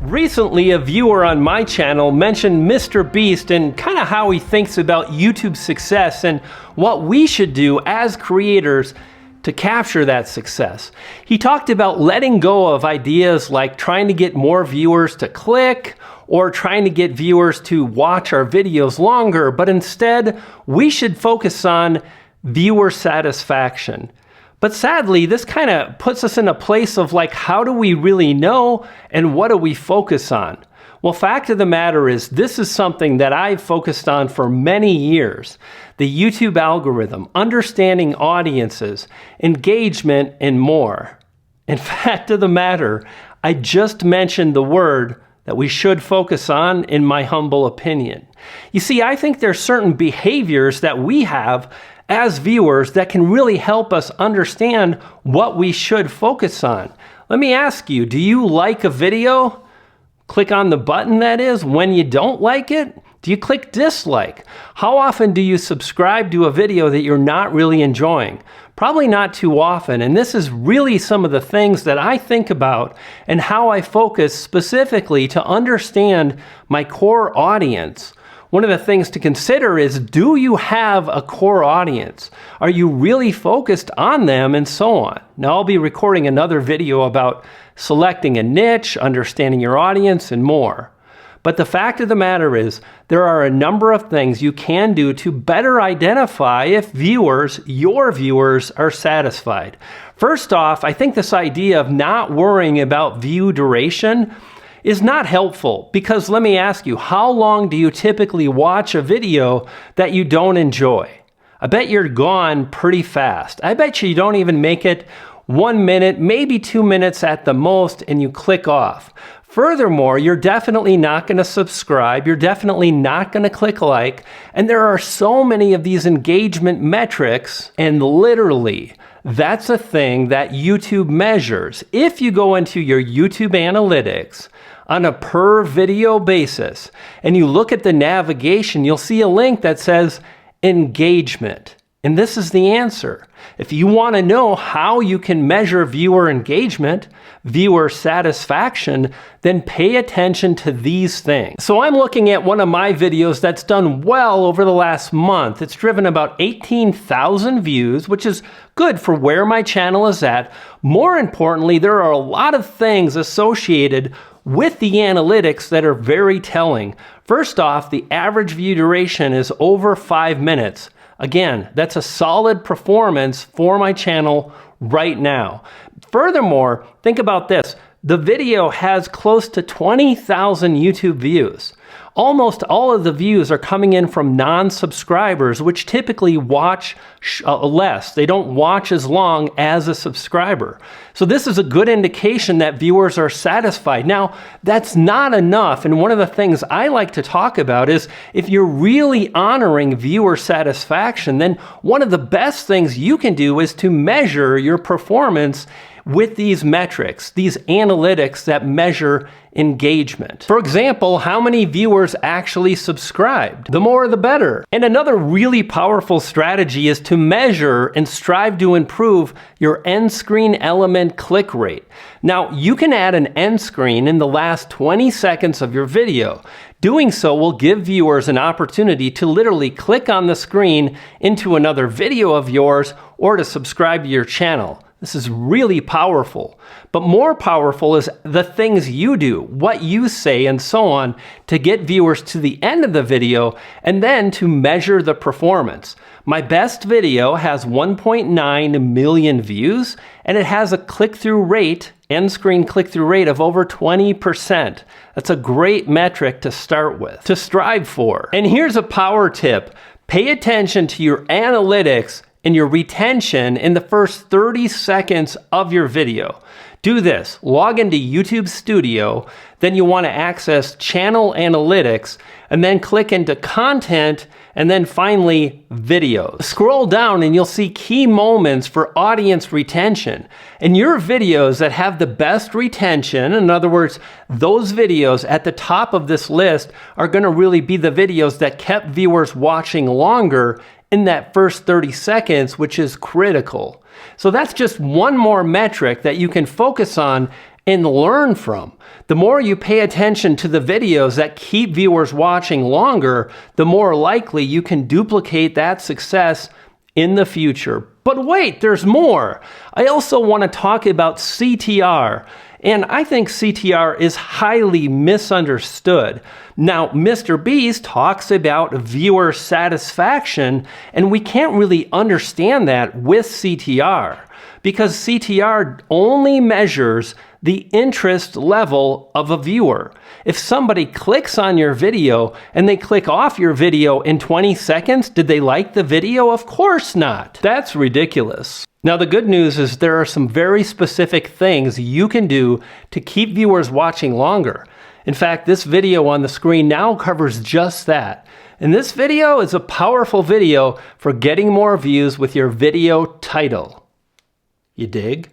Recently, a viewer on my channel mentioned Mr. Beast and kind of how he thinks about YouTube success and what we should do as creators to capture that success. He talked about letting go of ideas like trying to get more viewers to click or trying to get viewers to watch our videos longer, but instead we should focus on viewer satisfaction. But sadly, this kind of puts us in a place of like, how do we really know and what do we focus on? Well, fact of the matter is, this is something that I've focused on for many years. The YouTube algorithm, understanding audiences, engagement, and more. And fact of the matter, I just mentioned the word that we should focus on, in my humble opinion. You see, I think there's certain behaviors that we have as viewers that can really help us understand what we should focus on. Let me ask you, do you like a video? Click on the button, that is. When you don't like it, do you click dislike? How often do you subscribe to a video that you're not really enjoying? Probably not too often, and this is really some of the things that I think about and how I focus specifically to understand my core audience. One of the things to consider is, do you have a core audience? Are you really focused on them, and so on? Now, I'll be recording another video about selecting a niche, understanding your audience, and more. But the fact of the matter is, there are a number of things you can do to better identify if viewers, your viewers, are satisfied. First off, I think this idea of not worrying about view duration is not helpful, because let me ask you, how long do you typically watch a video that you don't enjoy? I bet you're gone pretty fast. I bet you don't even make it 1 minute, maybe 2 minutes at the most, and you click off. Furthermore, you're definitely not going to subscribe, you're definitely not going to click like, and there are so many of these engagement metrics, and literally, that's a thing that YouTube measures. If you go into your YouTube analytics on a per video basis and you look at the navigation, you'll see a link that says engagement. And this is the answer. If you want to know how you can measure viewer engagement, viewer satisfaction, then pay attention to these things. So I'm looking at one of my videos that's done well over the last month. It's driven about 18,000 views, which is good for where my channel is at. More importantly, there are a lot of things associated with the analytics that are very telling. First off, the average view duration is over 5 minutes. Again, that's a solid performance for my channel right now. Furthermore, think about this. The video has close to 20,000 YouTube views. Almost all of the views are coming in from non-subscribers, which typically watch less. They don't watch as long as a subscriber. So this is a good indication that viewers are satisfied. Now, that's not enough, and one of the things I like to talk about is, if you're really honoring viewer satisfaction, then one of the best things you can do is to measure your performance with these metrics, these analytics that measure engagement. For example, how many viewers actually subscribed? The more the better. And another really powerful strategy is to measure and strive to improve your end screen element click rate. Now, you can add an end screen in the last 20 seconds of your video. Doing so will give viewers an opportunity to literally click on the screen into another video of yours or to subscribe to your channel. This is really powerful. But more powerful is the things you do, what you say, and so on, to get viewers to the end of the video and then to measure the performance. My best video has 1.9 million views, and it has a click-through rate, end screen click-through rate of over 20%. That's a great metric to start with, to strive for. And here's a power tip. Pay attention to your analytics and your retention in the first 30 seconds of your video. Do this. Log into YouTube Studio, then you want to access Channel Analytics, and then click into Content, and then finally Videos. Scroll down and you'll see key moments for audience retention. And your videos that have the best retention, in other words, those videos at the top of this list, are going to really be the videos that kept viewers watching longer in that first 30 seconds, which is critical. So that's just one more metric that you can focus on and learn from. The more you pay attention to the videos that keep viewers watching longer, the more likely you can duplicate that success in the future. But wait, there's more. I also want to talk about CTR. And I think CTR is highly misunderstood. Now, Mr. Beast talks about viewer satisfaction, and we can't really understand that with CTR, because CTR only measures the interest level of a viewer. If somebody clicks on your video and they click off your video in 20 seconds, did they like the video? Of course not. That's ridiculous. Now, the good news is there are some very specific things you can do to keep viewers watching longer. In fact, this video on the screen now covers just that. And this video is a powerful video for getting more views with your video title. You dig?